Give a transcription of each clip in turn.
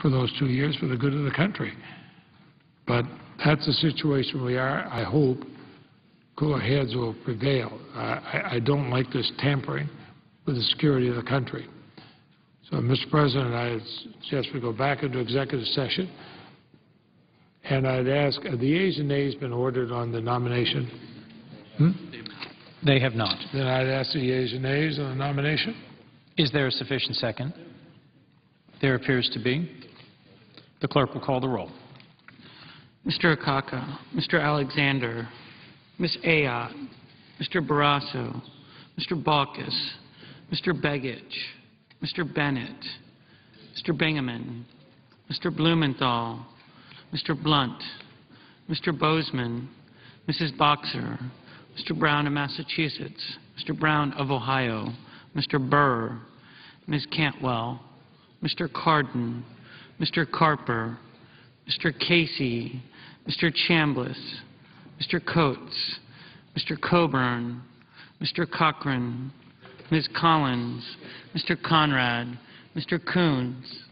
for those 2 years for the good of the country. But that's the situation we are. I hope cooler heads will prevail. I don't like this tampering with the security of the country. So, Mr. President, I suggest we go back into executive session, and I'd ask, have the ayes and nays been ordered on the nomination? They have not. Then I'd ask the ayes and nays on the nomination. Is there a sufficient second? There appears to be. The clerk will call the roll. Mr. Akaka, Mr. Alexander, Ms. Ayotte, Mr. Barrasso, Mr. Baucus, Mr. Begich, Mr. Bennett, Mr. Bingaman, Mr. Blumenthal, Mr. Blunt, Mr. Bozeman, Mrs. Boxer, Mr. Brown of Massachusetts, Mr. Brown of Ohio, Mr. Burr, Ms. Cantwell, Mr. Cardin, Mr. Carper, Mr. Casey, Mr. Chambliss, Mr. Coates, Mr. Coburn, Mr. Cochran, Ms. Collins, Mr. Conrad, Mr. Coons.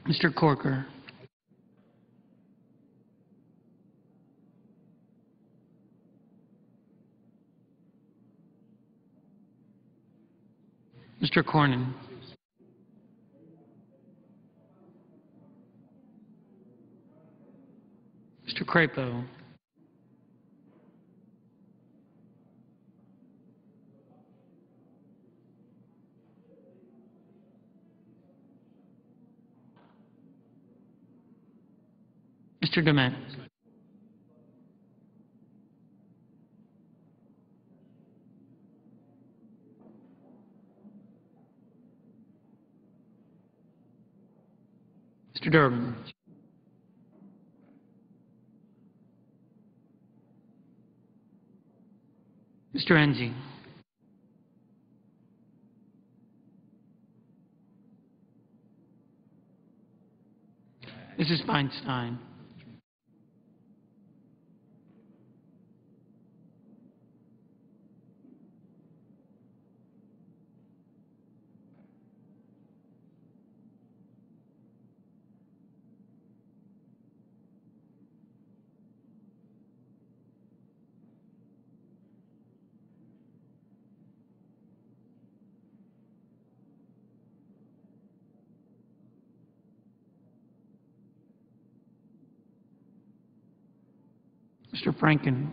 Mr. Corker. Mr. Cornyn. Mr. Crapo. Mr. Dement. Mr. Durbin. Mr. Enzi. Mrs. Feinstein. Mr. Franken.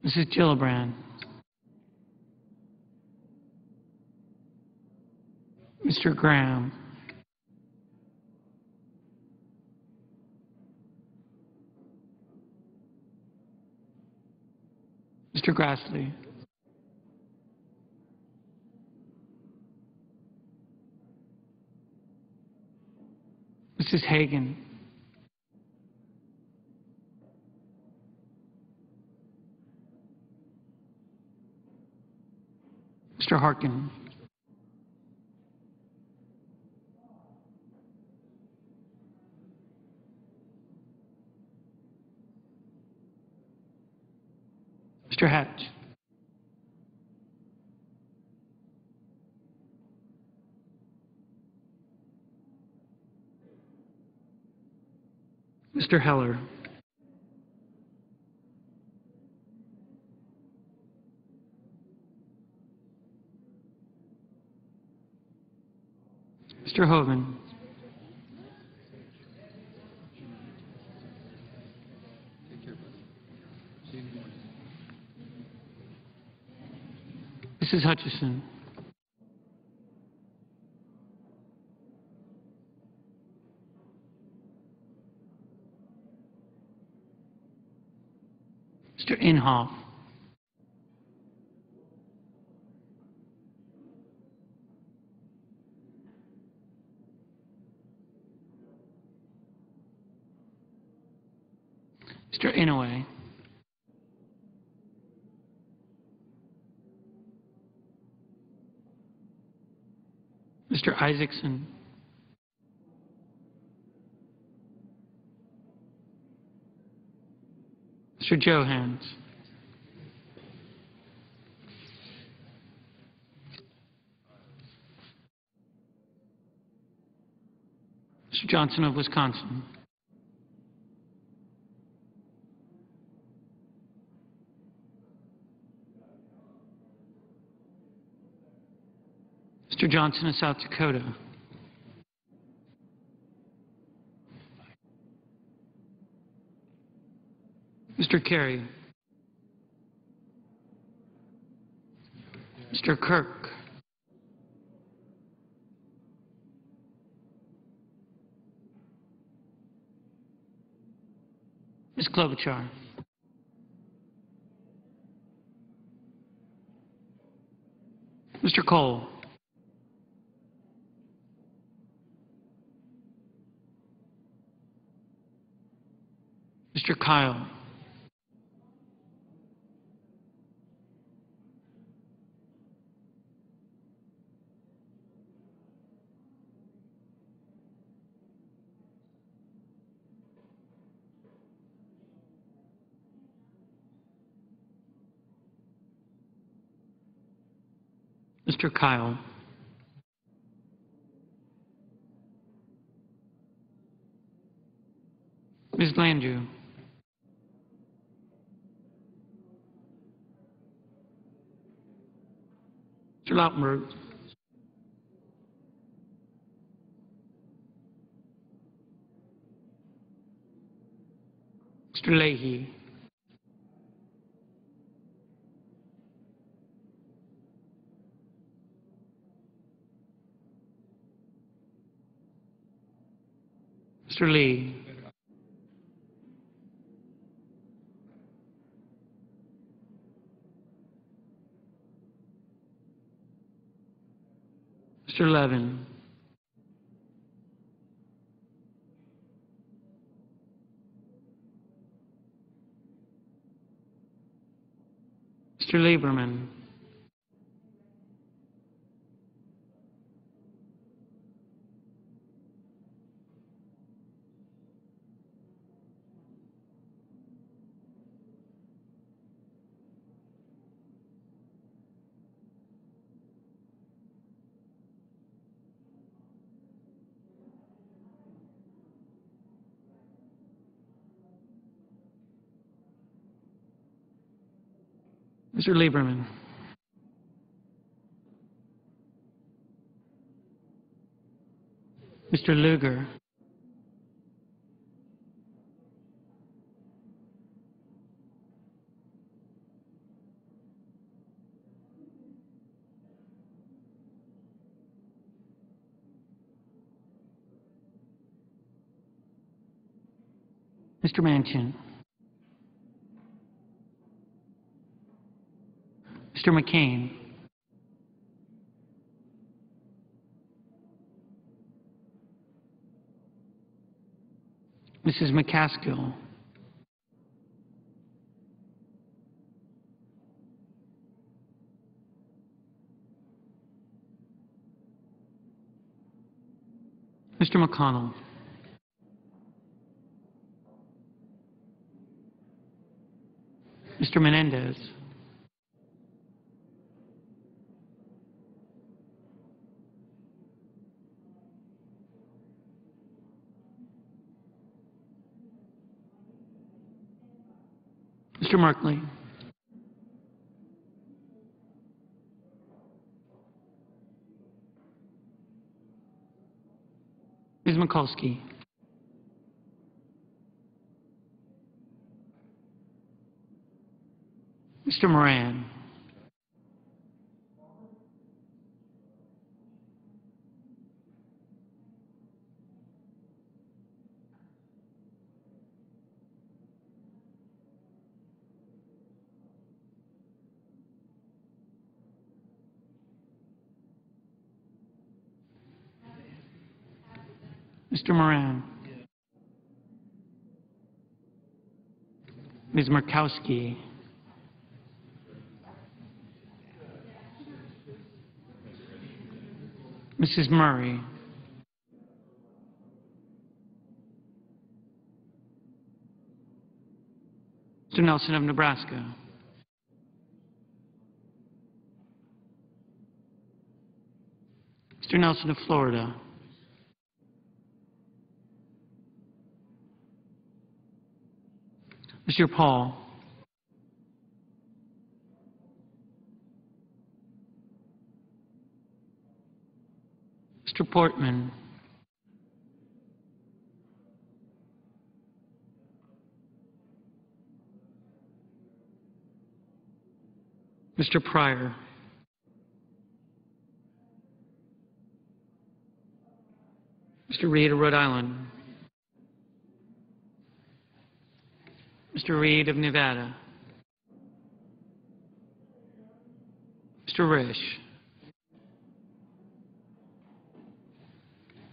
Mrs. Gillibrand. Mr. Graham. Mr. Grassley. Mrs. Hagan. Mr. Harkin. Mr. Hatch. Mr. Heller. Mr. Hoven. Mrs. Hutchison. Mr. Inhofe. Mr. Inouye. Mr. Isaacson. Mr. Johans. Mr. Johnson of Wisconsin. Mr. Johnson of South Dakota. Mr. Kerry. Mr. Kirk. Ms. Klobuchar. Mr. Cole. Mr. Kyle. Mr. Kyle. Ms. Landrieu. Mr. Lautenberg. Mr. Leahy. Mr. Lee. Mr. Levin. Mr. Lieberman. Mr. Lieberman. Mr. Lugar. Mr. Manchin. Mr. McCain. Mrs. McCaskill. Mr. McConnell. Mr. Menendez. Mr. Markley. Ms. Mikulski. Mr. Moran. Mr. Moran. Ms. Murkowski. Mrs. Murray. Mr. Nelson of Nebraska. Mr. Nelson of Florida. Mr. Paul. Mr. Portman. Mr. Pryor. Mr. Reed of Rhode Island. Mr. Reed of Nevada. Mr. Risch.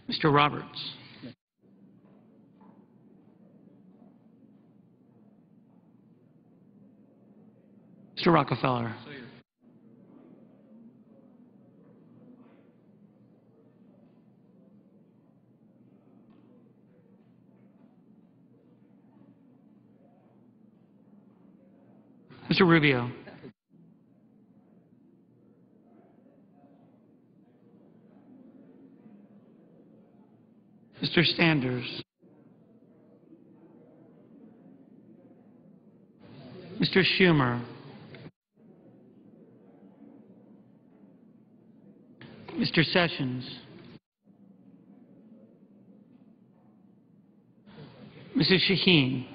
Mr. Roberts. Mr. Rockefeller. Mr. Rubio. Mr. Sanders. Mr. Schumer. Mr. Sessions. Mrs. Shaheen.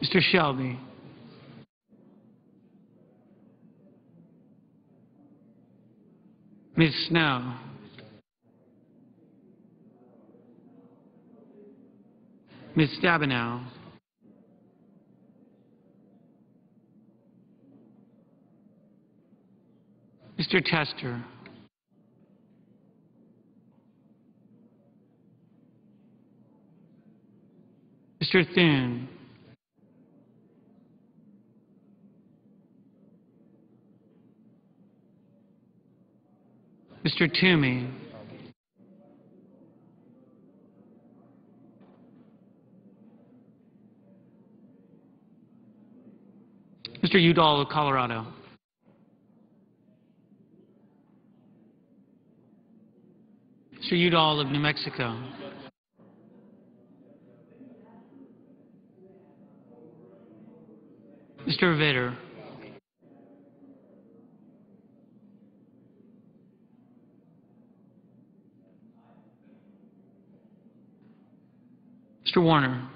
Mr. Shelby. Ms. Snow. Ms. Stabenow. Mr. Tester. Mr. Thune. Mr. Toomey. Mr. Udall of Colorado. Mr. Udall of New Mexico. Mr. Vitter. Mr. Warner.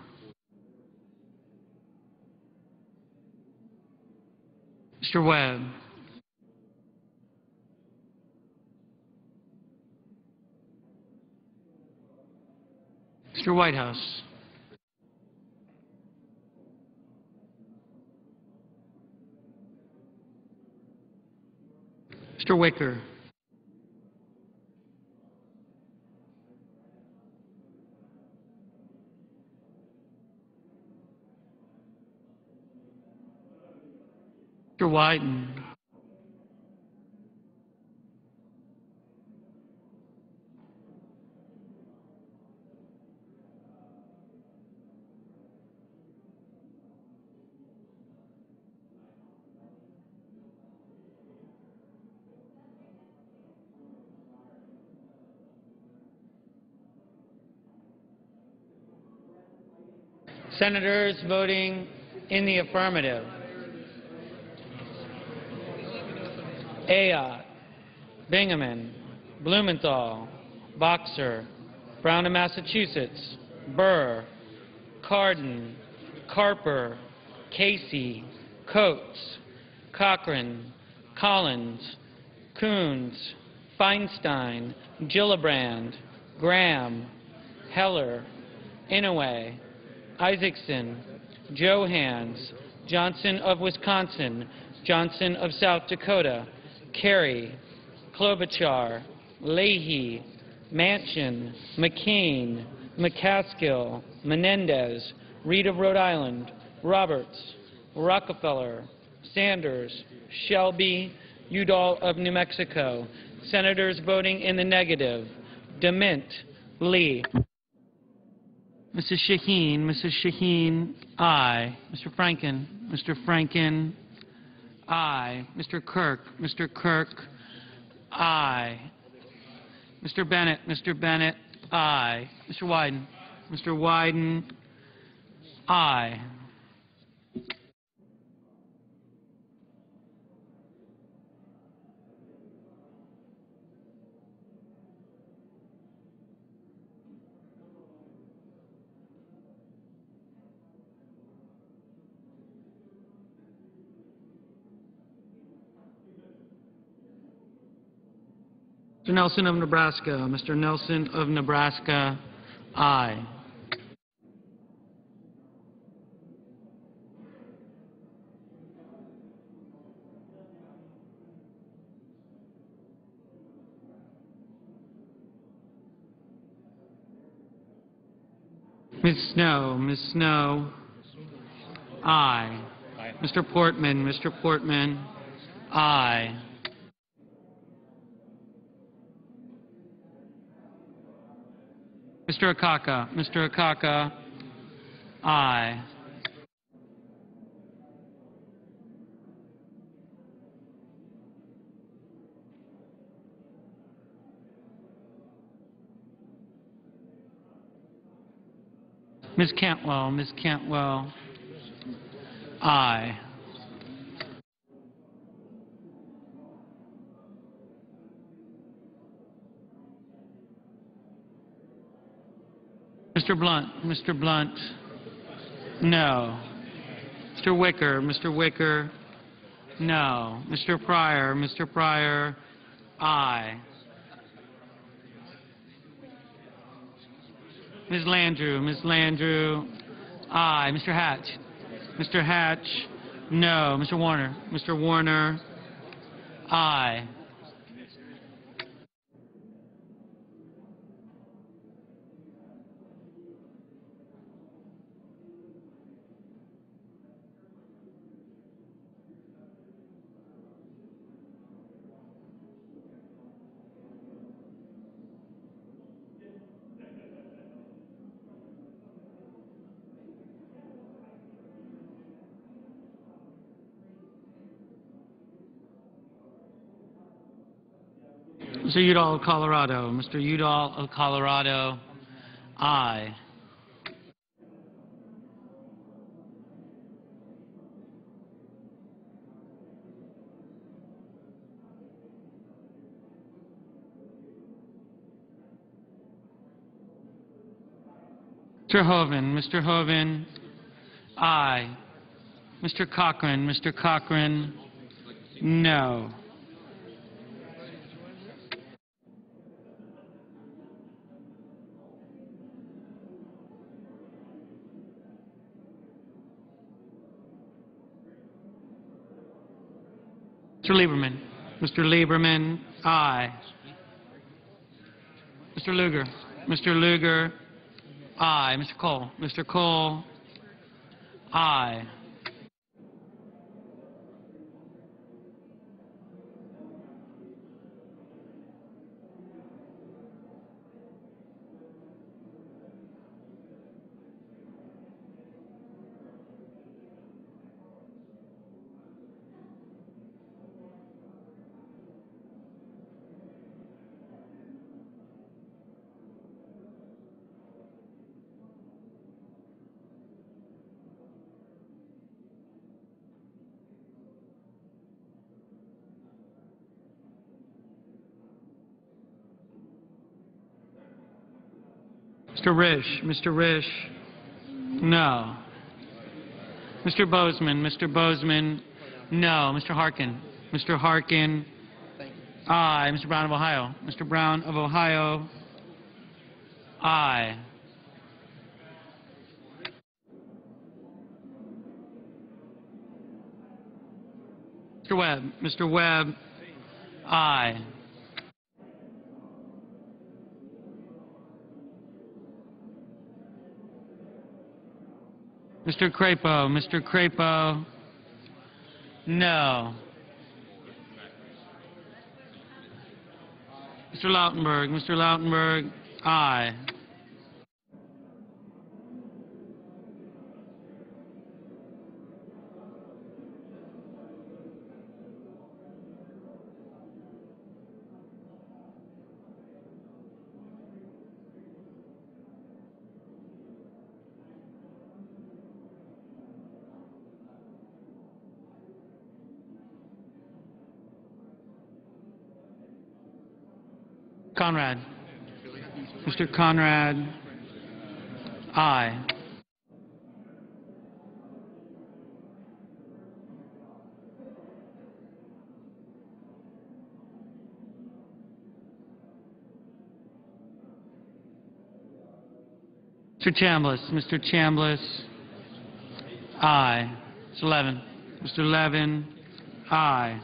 Mr. Webb. Mr. Whitehouse. Mr. Wicker. Mr. Wyden. Senators voting in the affirmative: Ayotte, Bingaman, Blumenthal, Boxer, Brown of Massachusetts, Burr, Cardin, Carper, Casey, Coates, Cochran, Collins, Coons, Feinstein, Gillibrand, Graham, Heller, Inouye, Isaacson, Johans, Johnson of Wisconsin, Johnson of South Dakota, Kerry, Klobuchar, Leahy, Manchin, McCain, McCaskill, Menendez, Reed of Rhode Island, Roberts, Rockefeller, Sanders, Shelby, Udall of New Mexico. Senators voting in the negative: DeMint, Lee. Mrs. Shaheen, aye. Mr. Franken, aye. Mr. Kirk, aye. Mr. Bennett, aye. Mr. Wyden, aye. Mr. Nelson of Nebraska, aye. Ms. Snow, aye. Mr. Portman, aye. Mr. Akaka, aye. Ms. Cantwell, aye. Mr. Blunt, no. Mr. Wicker, no. Mr. Pryor, aye. Ms. Landrieu, aye. Mr. Hatch, no. Mr. Warner, aye. Mr. Udall of Colorado, aye. Mr. Hoeven, aye. Mr. Cochran, no. Mr. Lieberman, aye. Mr. Lugar, aye. Mr. Cole, aye. Mr. Risch, no. Mr. Bozeman, no. Mr. Harkin, aye. Mr. Brown of Ohio, aye. Mr. Webb, aye. Mr. Crapo, Mr. Crapo, no. Mr. Lautenberg, Mr. Lautenberg, aye. Conrad. Mr. Conrad, aye. Mr. Chambliss, Mr. Chambliss, aye. Mr. Levin. Mr. Levin, aye.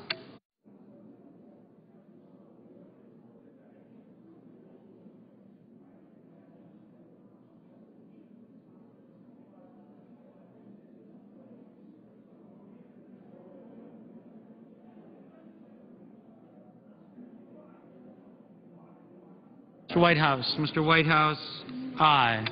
Mr. Whitehouse, Mr. Whitehouse, aye.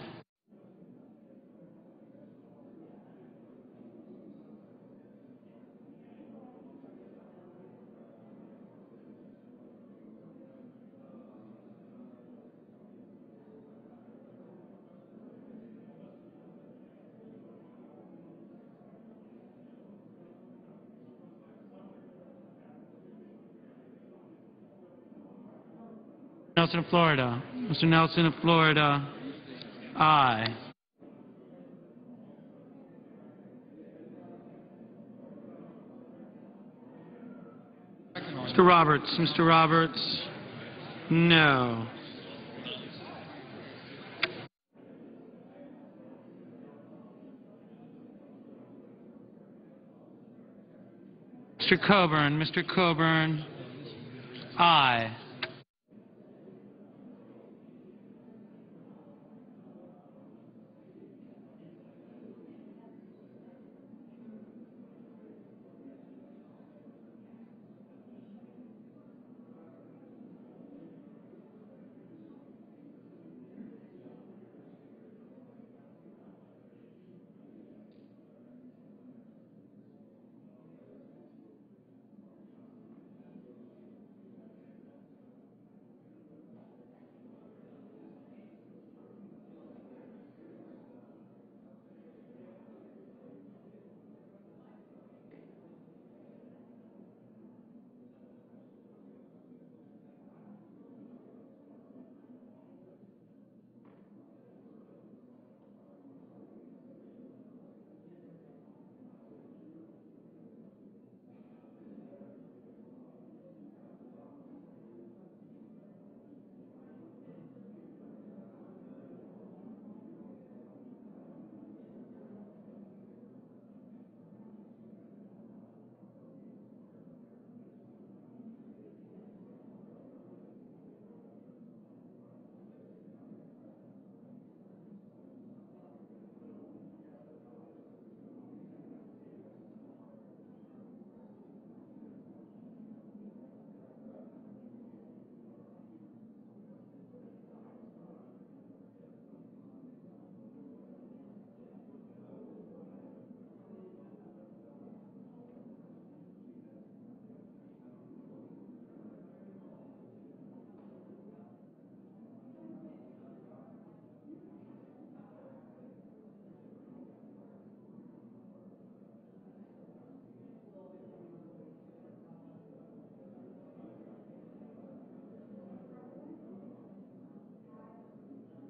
Nelson of Florida. Mr. Nelson of Florida, aye. Mr. Roberts. Mr. Roberts, no. Mr. Coburn. Mr. Coburn, aye.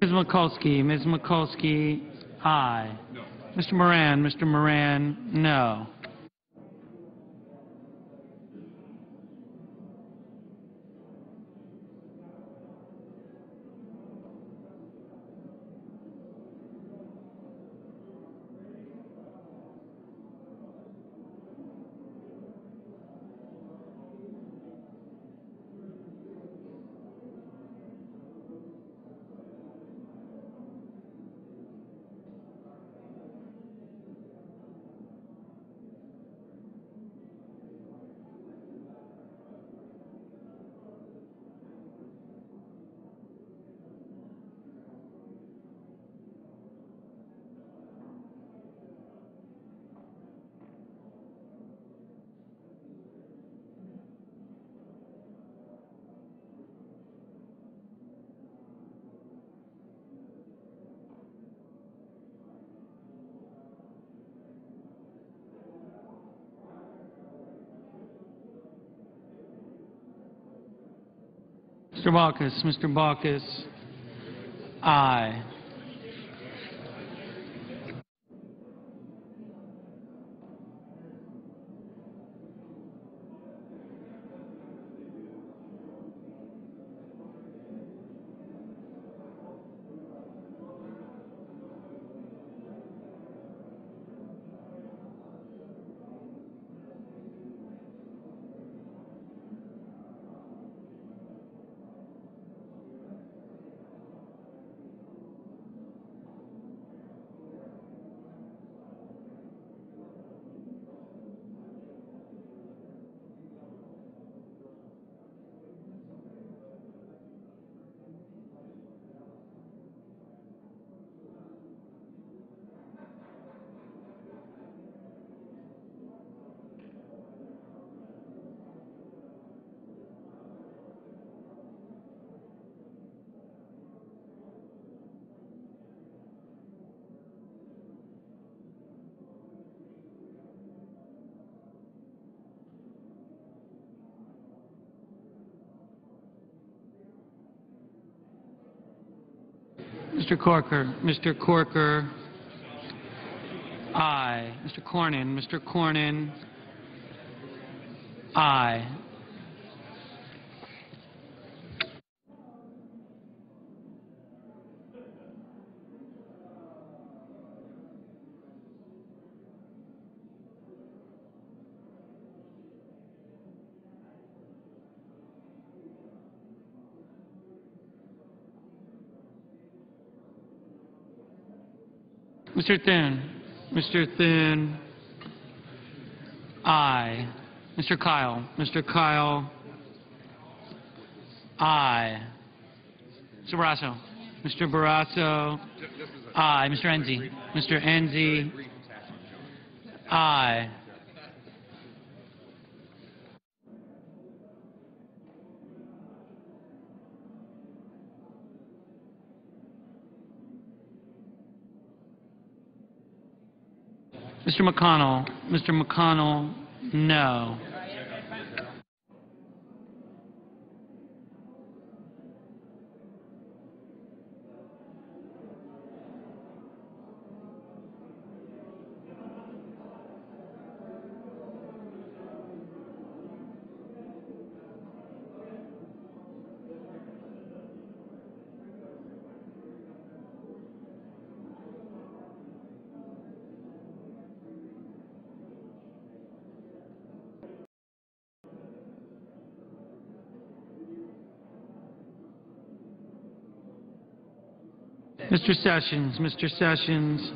Ms. Mikulski. Ms. Mikulski, aye. No. Mr. Moran. Mr. Moran, no. Mr. Baucus. Mr. Baucus. Aye. Mr. Corker. Mr. Corker. Aye. Mr. Cornyn. Mr. Cornyn. Aye. Mr. Thune. Mr. Thune. Aye. Mr. Kyle. Mr. Kyle. Aye. Mr. Barrasso. Mr. Barrasso. Aye. Mr. Enzi. Mr. Enzi. Aye. Mr. McConnell. Mr. McConnell, no. Mr. Sessions. Mr. Sessions,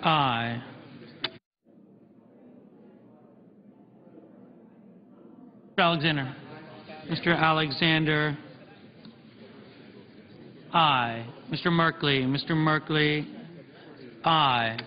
aye. Mr. Alexander. Mr. Alexander, aye. Mr. Merkley. Mr. Merkley, aye.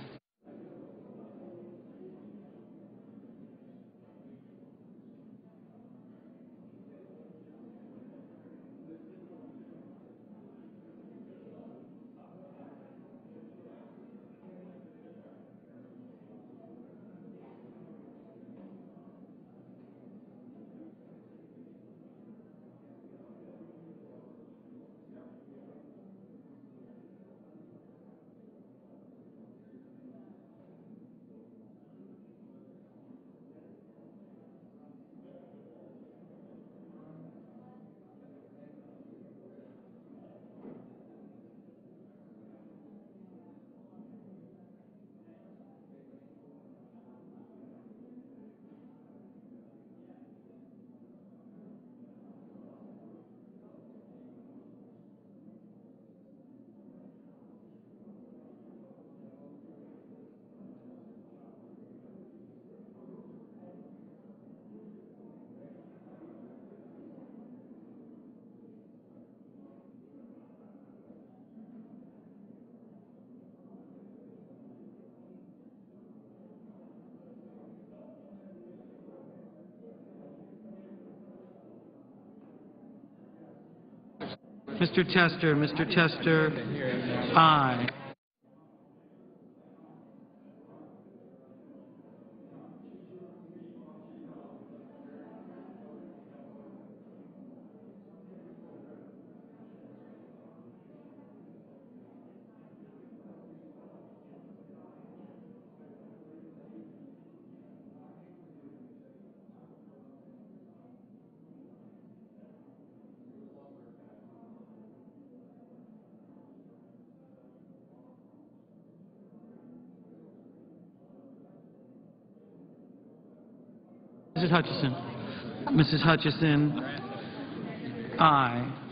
Mr. Tester. Mr. Tester, aye. Mrs. Hutchison. Mrs. Hutchison. Aye.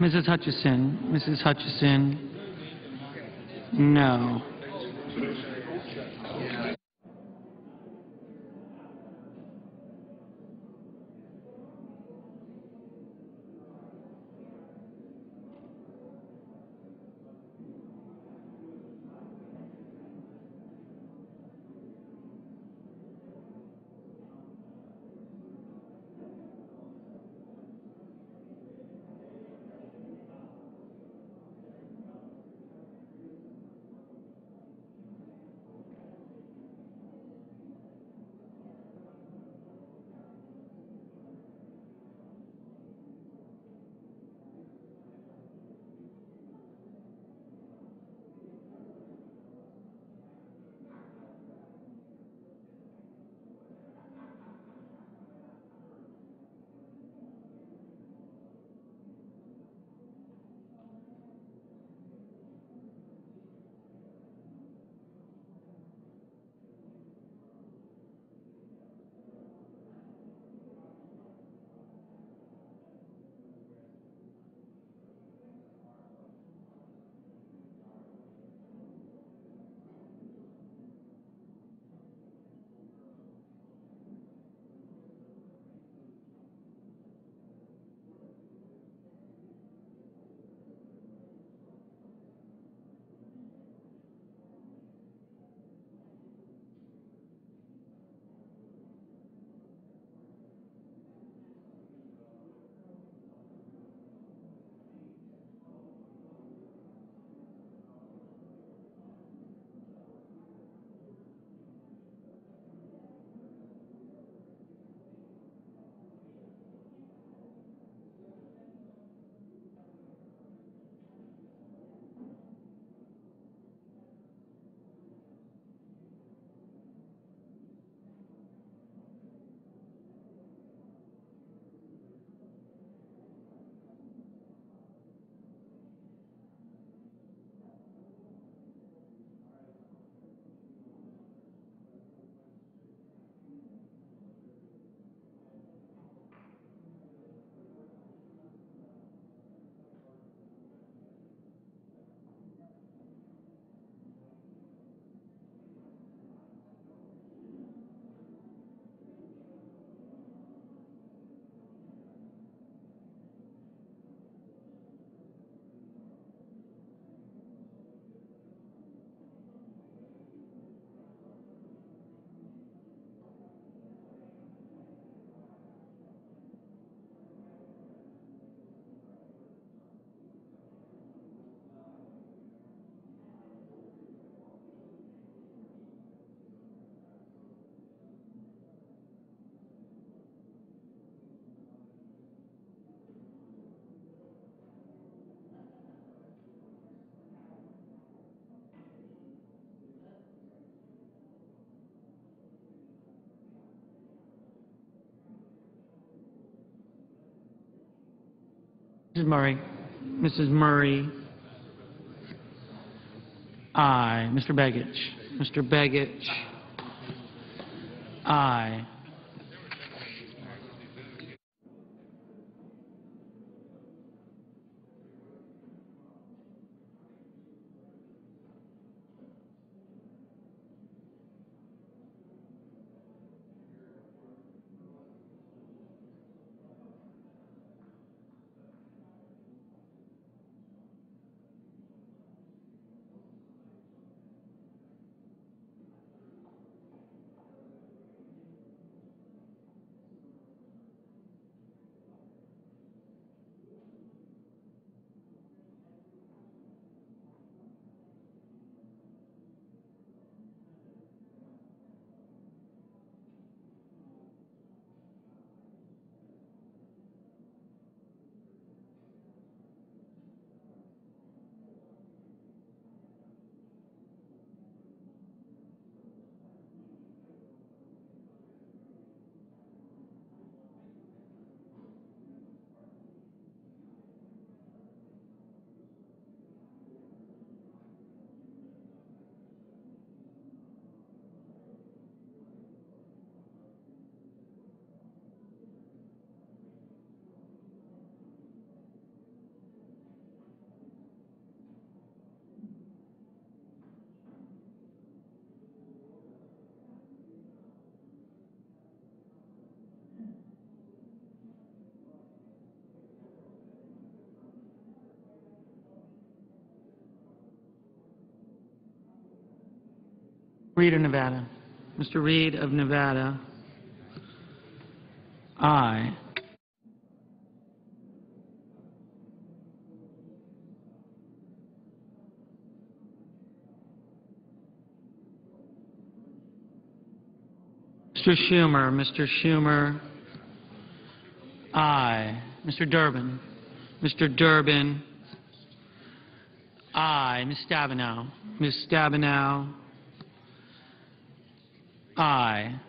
Mrs. Hutchison. Mrs. Hutchison. No. Mrs. Murray. Mrs. Murray. Aye. Mr. Begich. Mr. Begich. Aye. Reed of Nevada. Mr. Reed of Nevada. Aye. Mr. Schumer. Mr. Schumer. Aye. Mr. Durbin. Mr. Durbin. Aye. Ms. Stabenow. Ms. Stabenow. Aye.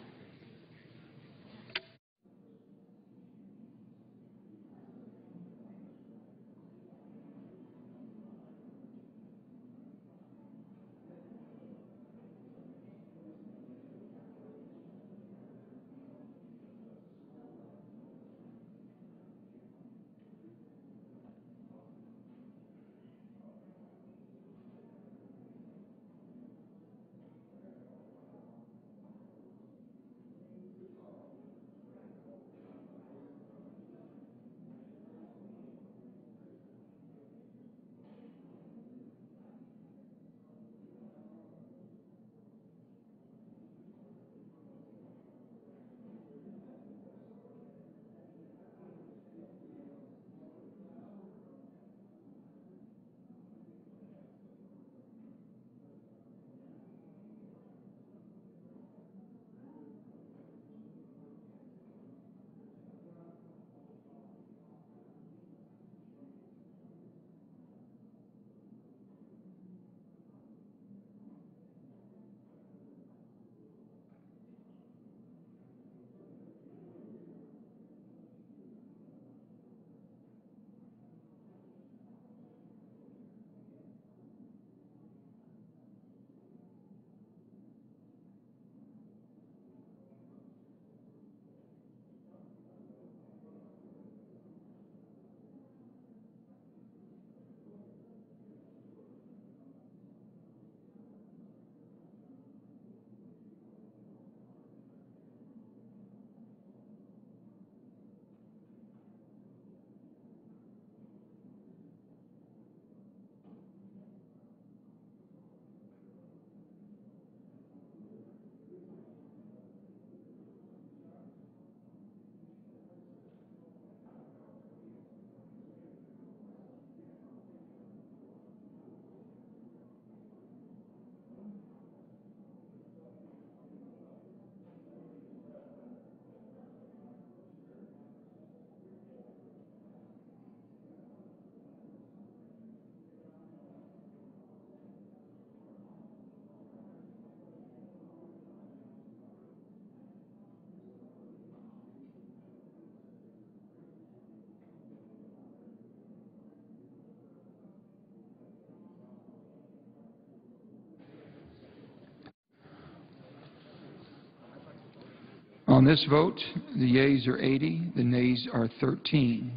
On this vote, the yeas are 80, the nays are 13.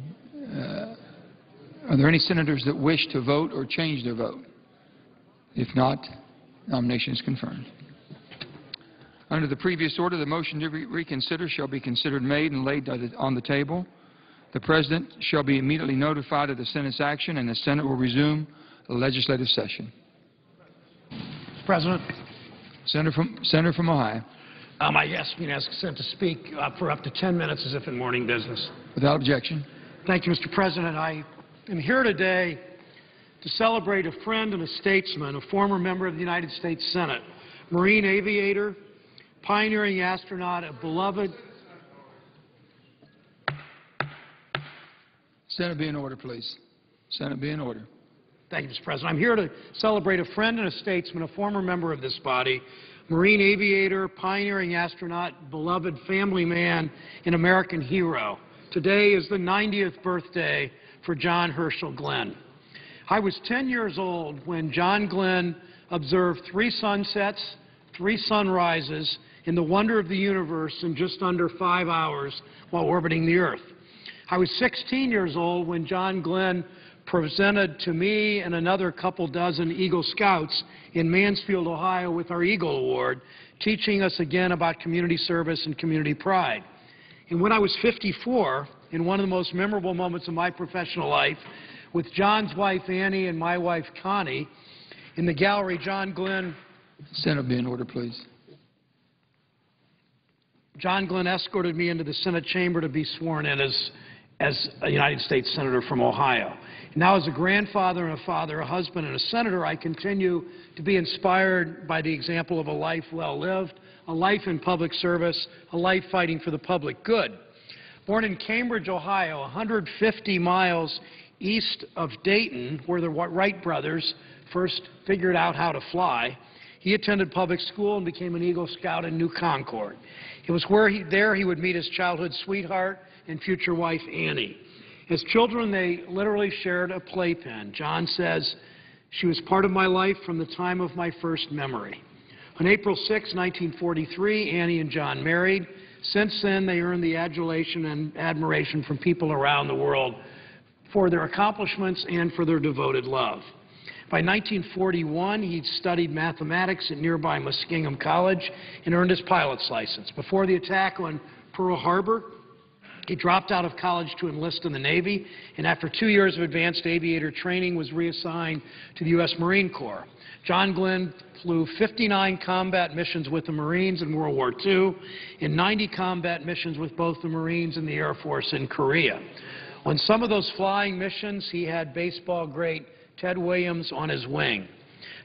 Are there any senators that wish to vote or change their vote? If not, nomination is confirmed. Under the previous order, the motion to reconsider shall be considered made and laid on the table. The President shall be immediately notified of the Senate's action, and the Senate will resume the legislative session. Mr. President, Senator from Ohio. I ask consent to speak for up to 10 minutes as if in morning business. Without objection. Thank you, Mr. President. I am here today to celebrate a friend and a statesman, a former member of the United States Senate, Marine aviator, pioneering astronaut, a beloved... Senate be in order, please. Senate be in order. Thank you, Mr. President. I'm here to celebrate a friend and a statesman, a former member of this body, Marine aviator, pioneering astronaut, beloved family man, and American hero. Today is the 90th birthday for John Herschel Glenn. I was 10 years old when John Glenn observed 3 sunsets, 3 sunrises, and the wonder of the universe in just under 5 hours while orbiting the Earth. I was 16 years old when John Glenn presented to me and another couple dozen Eagle Scouts in Mansfield, Ohio with our Eagle Award, teaching us again about community service and community pride. And when I was 54, in one of the most memorable moments of my professional life, with John's wife Annie and my wife Connie, in the gallery, John Glenn... Senate be in order, please. John Glenn escorted me into the Senate chamber to be sworn in as a United States Senator from Ohio. Now as a grandfather and a father, a husband and a senator, I continue to be inspired by the example of a life well lived, a life in public service, a life fighting for the public good. Born in Cambridge, Ohio, 150 miles east of Dayton, where the Wright brothers first figured out how to fly, he attended public school and became an Eagle Scout in New Concord. It was there he would meet his childhood sweetheart and future wife, Annie. As children, they literally shared a playpen. John says, "She was part of my life from the time of my first memory." On April 6, 1943, Annie and John married. Since then, they earned the adulation and admiration from people around the world for their accomplishments and for their devoted love. By 1941, he'd studied mathematics at nearby Muskingum College and earned his pilot's license. Before the attack on Pearl Harbor, he dropped out of college to enlist in the Navy, and after 2 years of advanced aviator training, was reassigned to the U.S. Marine Corps. John Glenn flew 59 combat missions with the Marines in World War II and 90 combat missions with both the Marines and the Air Force in Korea. On some of those flying missions, he had baseball great Ted Williams on his wing.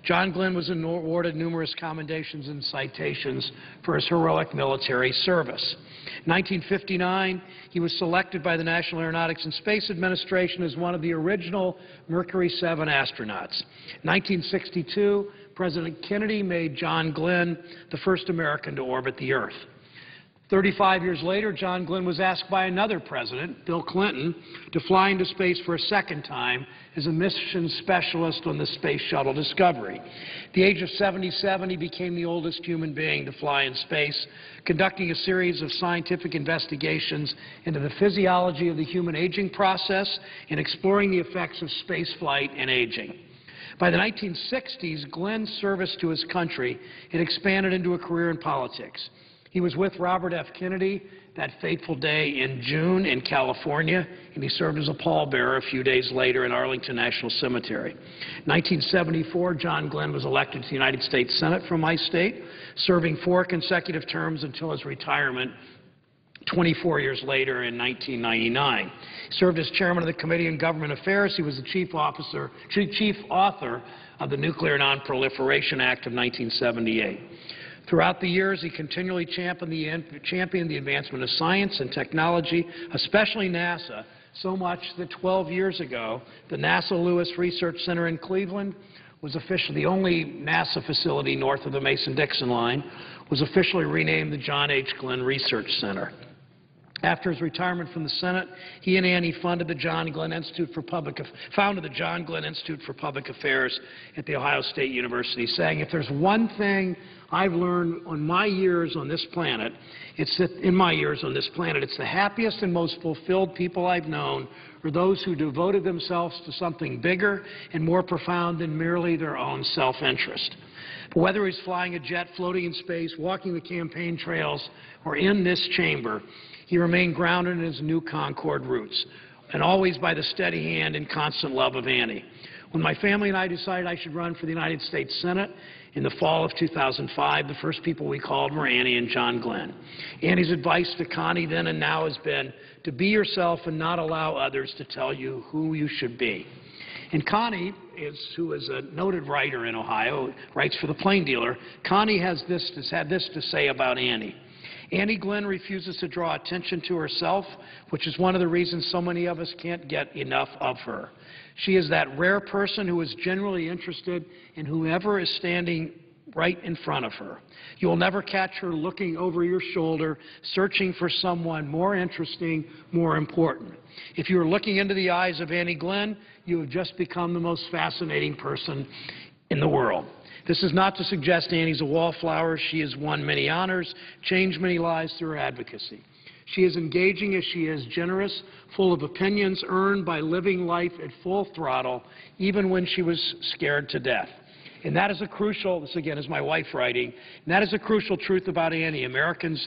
John Glenn was awarded numerous commendations and citations for his heroic military service. In 1959, he was selected by the National Aeronautics and Space Administration as one of the original Mercury 7 astronauts. In 1962, President Kennedy made John Glenn the first American to orbit the Earth. 35 years later, John Glenn was asked by another president, Bill Clinton, to fly into space for a second time as a mission specialist on the Space Shuttle Discovery. At the age of 77, he became the oldest human being to fly in space, conducting a series of scientific investigations into the physiology of the human aging process and exploring the effects of spaceflight and aging. By the 1960s, Glenn's service to his country had expanded into a career in politics. He was with Robert F. Kennedy that fateful day in June in California, and he served as a pallbearer a few days later in Arlington National Cemetery. In 1974, John Glenn was elected to the United States Senate from my state, serving 4 consecutive terms until his retirement 24 years later in 1999. He served as chairman of the Committee on Government Affairs. He was the chief author of the Nuclear Non-Proliferation Act of 1978. Throughout the years, he continually championed the advancement of science and technology, especially NASA, so much that 12 years ago, the NASA Lewis Research Center in Cleveland was officially the only NASA facility north of the Mason-Dixon line, was officially renamed the John H. Glenn Research Center. After his retirement from the Senate, he and Annie founded the John Glenn Institute for Public Affairs at The Ohio State University, saying, if there's one thing I've learned on my years on this planet, it's that it's the happiest and most fulfilled people I've known are those who devoted themselves to something bigger and more profound than merely their own self-interest. But whether he's flying a jet, floating in space, walking the campaign trails, or in this chamber, he remained grounded in his New Concord roots, and always by the steady hand and constant love of Annie. When my family and I decided I should run for the United States Senate in the fall of 2005, the first people we called were Annie and John Glenn. Annie's advice to Connie then and now has been to be yourself and not allow others to tell you who you should be. And Connie, who is a noted writer in Ohio, writes for the Plain Dealer, Connie has had this to say about Annie. Annie Glenn refuses to draw attention to herself, which is one of the reasons so many of us can't get enough of her. She is that rare person who is genuinely interested in whoever is standing right in front of her. You will never catch her looking over your shoulder, searching for someone more interesting, more important. If you are looking into the eyes of Annie Glenn, you have just become the most fascinating person in the world. This is not to suggest Annie's a wallflower. She has won many honors, changed many lives through her advocacy. She is engaging as she is generous, full of opinions earned by living life at full throttle, even when she was scared to death. And that is a crucial, this again is my wife writing, and that is a crucial truth about Annie. Americans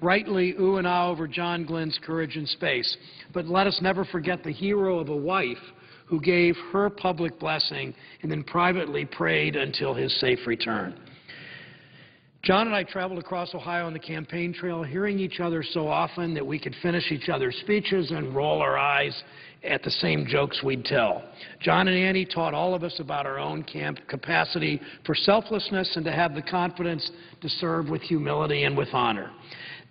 rightly ooh and ah over John Glenn's courage in space. But let us never forget the hero of a wife who gave her public blessing and then privately prayed until his safe return. John and I traveled across Ohio on the campaign trail, hearing each other so often that we could finish each other's speeches and roll our eyes at the same jokes we'd tell. John and Annie taught all of us about our own capacity for selflessness and to have the confidence to serve with humility and with honor.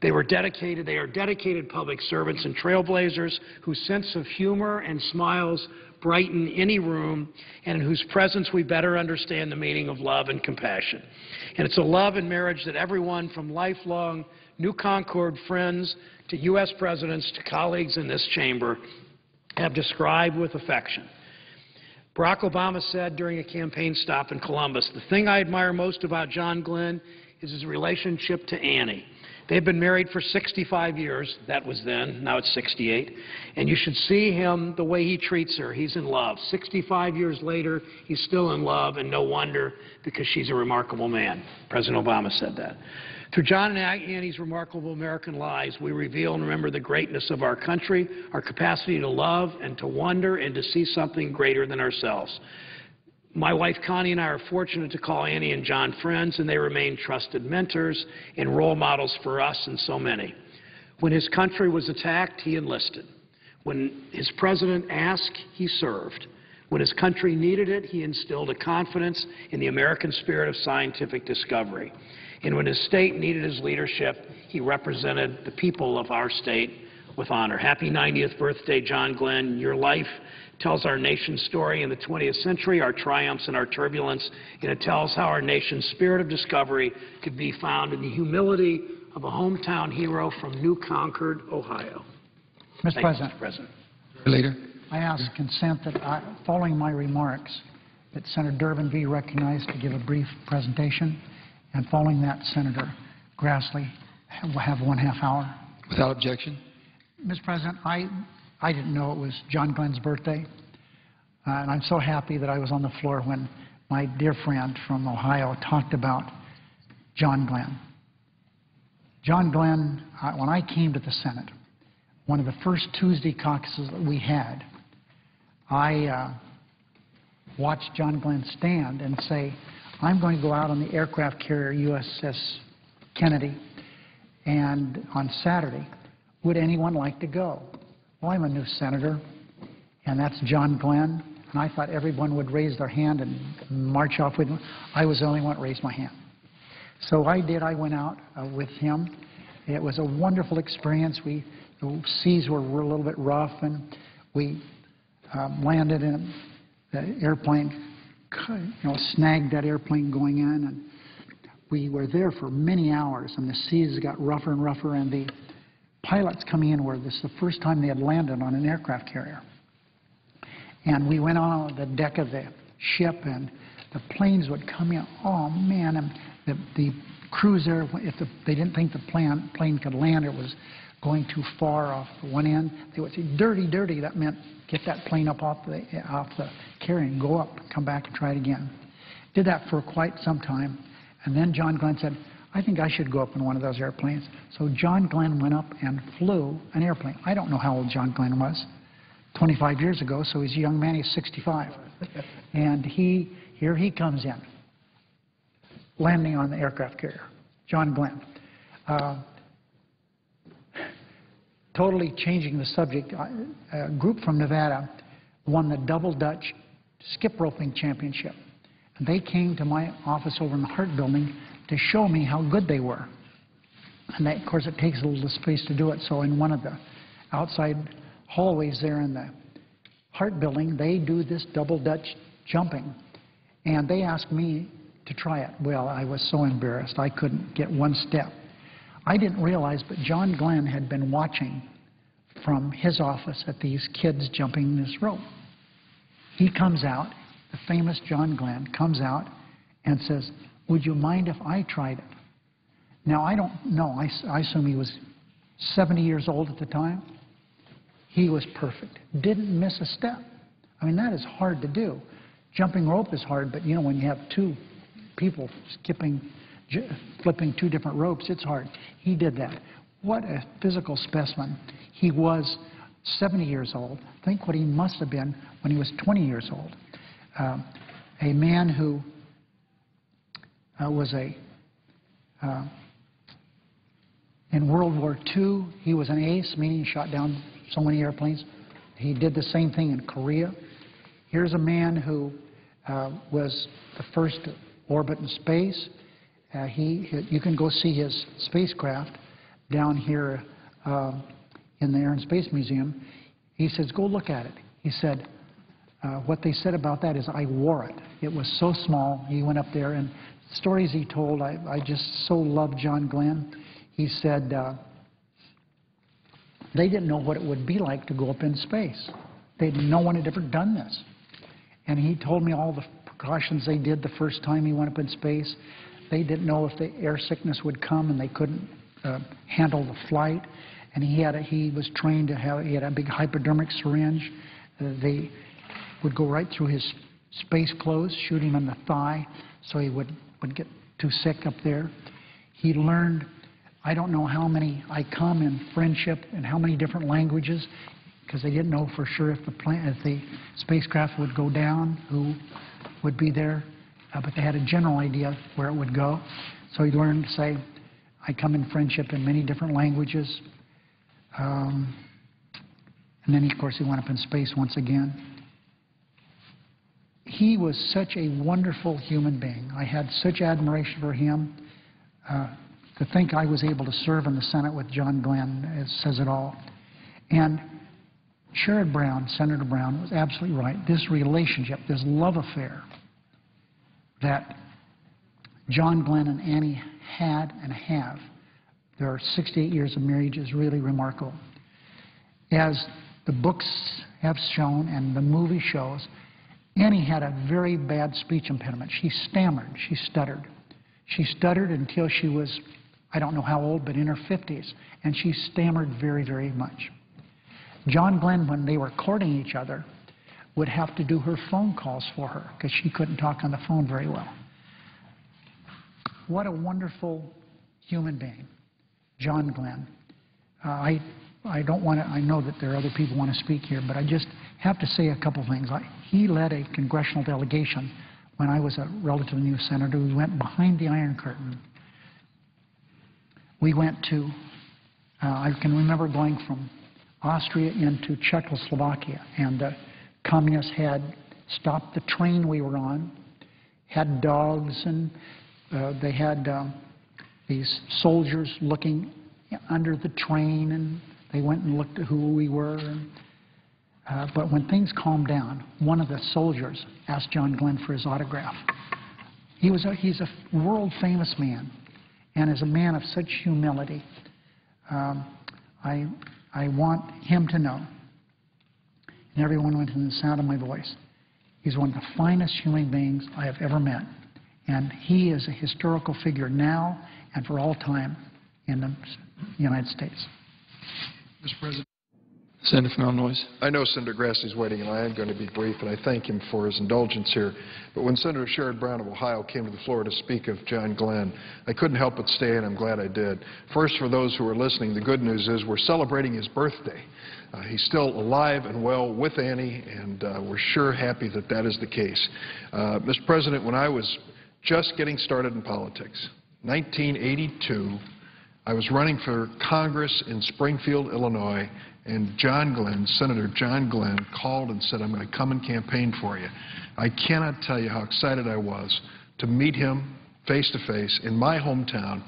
They are dedicated public servants and trailblazers whose sense of humor and smiles brighten any room, and in whose presence we better understand the meaning of love and compassion. And it's a love and marriage that everyone from lifelong New Concord friends to U.S. presidents to colleagues in this chamber have described with affection. Barack Obama said during a campaign stop in Columbus, "The thing I admire most about John Glenn is his relationship to Annie. They've been married for 65 years. That was then. Now it's 68. And you should see him, the way he treats her. He's in love. 65 years later, he's still in love, and no wonder, because she's a remarkable man." President Obama said that. Through John and Annie's remarkable American lives, we reveal and remember the greatness of our country, our capacity to love and to wonder and to see something greater than ourselves. My wife Connie and I are fortunate to call Annie and John friends, and they remain trusted mentors and role models for us and so many. When his country was attacked, he enlisted. When his president asked, he served. When his country needed it, he instilled a confidence in the American spirit of scientific discovery. And when his state needed his leadership, he represented the people of our state with honor. Happy 90th birthday, John Glenn. Your life tells our nation's story in the 20th century, our triumphs and our turbulence, and it tells how our nation's spirit of discovery could be found in the humility of a hometown hero from New Concord, Ohio. Mr. President, Mr. President. Leader. I ask consent that, following my remarks, that Senator Durbin be recognized to give a brief presentation, and following that, Senator Grassley will have 1/2 hour. Without objection. Mr. President, I didn't know it was John Glenn's birthday, and I'm so happy that I was on the floor when my dear friend from Ohio talked about John Glenn. John Glenn, when I came to the Senate, one of the first Tuesday caucuses that we had, I watched John Glenn stand and say, "I'm going to go out on the aircraft carrier USS Kennedy, and on Saturday, would anyone like to go?" Well, I'm a new senator, and that's John Glenn, and I thought everyone would raise their hand and march off with him. I was the only one that raised my hand. So I did. I went out with him. It was a wonderful experience. The seas were a little bit rough, and we landed in the airplane, snagged that airplane going in, and we were there for many hours, and the seas got rougher and rougher, and the pilots coming in were, this is the first time they had landed on an aircraft carrier. And we went on the deck of the ship, and the planes would come in. Oh, man, and the crews there, they didn't think the plane could land, it was going too far off the one end, they would say, dirty, dirty. That meant get that plane up off the carrier and go up, come back and try it again. Did that for quite some time. And then John Glenn said, I think I should go up in one of those airplanes. So John Glenn went up and flew an airplane. I don't know how old John Glenn was. 25 years ago, so he's a young man, he's 65. And here he comes in, landing on the aircraft carrier, John Glenn. Totally changing the subject, a group from Nevada won the Double Dutch skip roping championship. And they came to my office over in the Hart Building to show me how good they were. And they, of course, it takes a little space to do it, so in one of the outside hallways there in the Hart Building, they do this Double Dutch jumping. And they asked me to try it. Well, I was so embarrassed. I couldn't get one step. I didn't realize, but John Glenn had been watching from his office at these kids jumping this rope. He comes out, the famous John Glenn comes out and says, would you mind if I tried it? Now, I don't know. I assume he was 70 years old at the time. He was perfect. Didn't miss a step. I mean, that is hard to do. Jumping rope is hard, but, you know, when you have two people flipping two different ropes, it's hard. He did that. What a physical specimen. He was 70 years old. Think what he must have been when he was 20 years old. A man who was in World War II, he was an ace, meaning he shot down so many airplanes. He did the same thing in Korea. Here's a man who was the first to orbit in space. You can go see his spacecraft down here in the Air and Space Museum. He says, go look at it. He said, what they said about that is I wore it. It was so small. He went up there, and stories he told, I just so loved John Glenn. He said they didn't know what it would be like to go up in space. No one had ever done this. And he told me all the precautions they did the first time he went up in space. They didn't know if the air sickness would come and they couldn't handle the flight. And he was trained to have, he had a big hypodermic syringe. They would go right through his space clothes, shoot him in the thigh, so he wouldn't get too sick up there. He learned, I don't know how many ICOM and friendship and how many different languages, because they didn't know for sure if the spacecraft would go down, who would be there, but they had a general idea where it would go. So he learned to say, I come in friendship in many different languages. And then, of course, he went up in space once again. He was such a wonderful human being. I had such admiration for him. To think I was able to serve in the Senate with John Glenn, it says it all. And Sherrod Brown, Senator Brown, was absolutely right. This relationship, this love affair that John Glenn and Annie had and have, their 68 years of marriage, is really remarkable. As the books have shown and the movie shows, Annie had a very bad speech impediment. She stammered. She stuttered. She stuttered until she was, I don't know how old, but in her 50s, and she stammered very, very much. John Glenn, when they were courting each other, would have to do her phone calls for her because she couldn't talk on the phone very well. What a wonderful human being, John Glenn. I don't want to, I know that there are other people who want to speak here, but I just have to say a couple things. He led a congressional delegation when I was a relatively new senator. We went behind the Iron Curtain. We went to, I can remember going from Austria into Czechoslovakia, and the communists had stopped the train we were on, had dogs, and they had these soldiers looking under the train, and they went and looked at who we were. But when things calmed down, one of the soldiers asked John Glenn for his autograph. He's a world-famous man, and as a man of such humility, I want him to know, and everyone within the sound of my voice, he's one of the finest human beings I have ever met. And he is a historical figure now and for all time in the United States. Mr. President. Senator from Illinois. I know Senator Grassley's waiting, and I am going to be brief, and I thank him for his indulgence here. But when Senator Sherrod Brown of Ohio came to the floor to speak of John Glenn, I couldn't help but stay, and I'm glad I did. First, for those who are listening, the good news is we're celebrating his birthday. He's still alive and well with Annie, and we're sure happy that that is the case. Mr. President, when I was just getting started in politics, 1982, I was running for Congress in Springfield, Illinois, and John Glenn, Senator John Glenn, called and said, I'm going to come and campaign for you. I cannot tell you how excited I was to meet him face-to-face in my hometown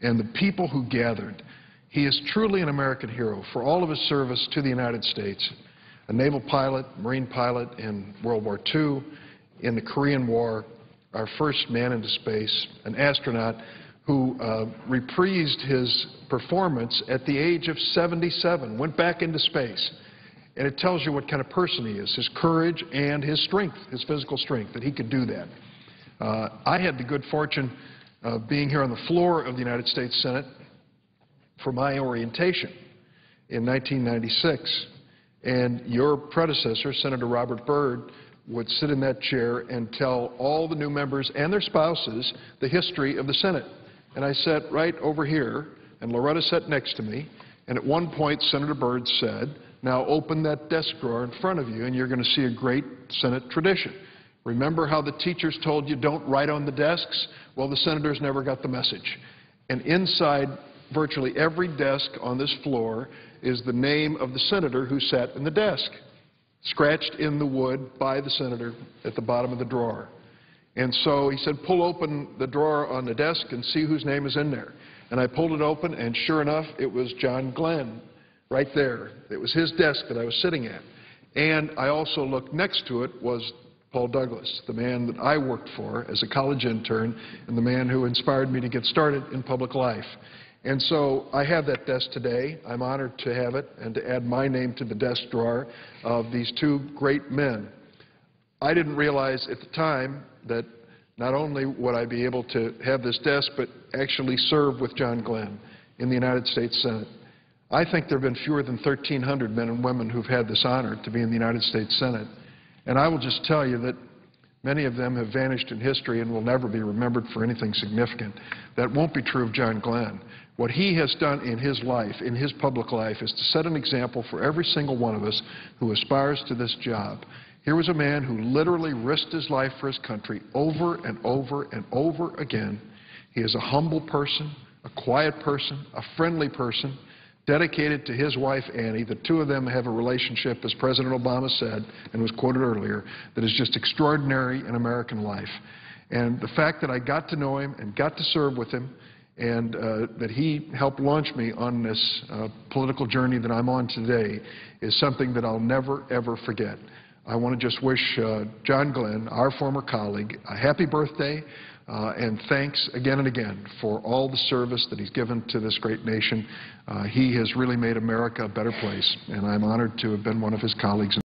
and the people who gathered. He is truly an American hero for all of his service to the United States, a naval pilot, Marine pilot in World War II, in the Korean War, our first man into space, an astronaut who reprised his performance at the age of 77, went back into space. And it tells you what kind of person he is, his courage and his strength, his physical strength, that he could do that. I had the good fortune of being here on the floor of the United States Senate for my orientation in 1996. And your predecessor, Senator Robert Byrd, would sit in that chair and tell all the new members and their spouses the history of the Senate. And I sat right over here, and Loretta sat next to me, and at one point Senator Byrd said, now open that desk drawer in front of you and you're going to see a great Senate tradition. Remember how the teachers told you don't write on the desks? Well, the senators never got the message. And inside virtually every desk on this floor is the name of the senator who sat in the desk, scratched in the wood by the senator at the bottom of the drawer. And so he said, pull open the drawer on the desk and see whose name is in there. And I pulled it open, and sure enough, it was John Glenn right there. It was his desk that I was sitting at. And I also looked next to it was Paul Douglas, the man that I worked for as a college intern and the man who inspired me to get started in public life. And so I have that desk today. I'm honored to have it and to add my name to the desk drawer of these two great men. I didn't realize at the time that not only would I be able to have this desk, but actually serve with John Glenn in the United States Senate. I think there have been fewer than 1,300 men and women who've had this honor to be in the United States Senate. And I will just tell you that many of them have vanished in history and will never be remembered for anything significant. That won't be true of John Glenn. What he has done in his life, in his public life, is to set an example for every single one of us who aspires to this job. Here was a man who literally risked his life for his country over and over and over again. He is a humble person, a quiet person, a friendly person, dedicated to his wife, Annie. The two of them have a relationship, as President Obama said, and was quoted earlier, that is just extraordinary in American life. And the fact that I got to know him and got to serve with him, and that he helped launch me on this political journey that I'm on today is something that I'll never, ever forget. I want to just wish John Glenn, our former colleague, a happy birthday, and thanks again and again for all the service that he's given to this great nation. He has really made America a better place, and I'm honored to have been one of his colleagues.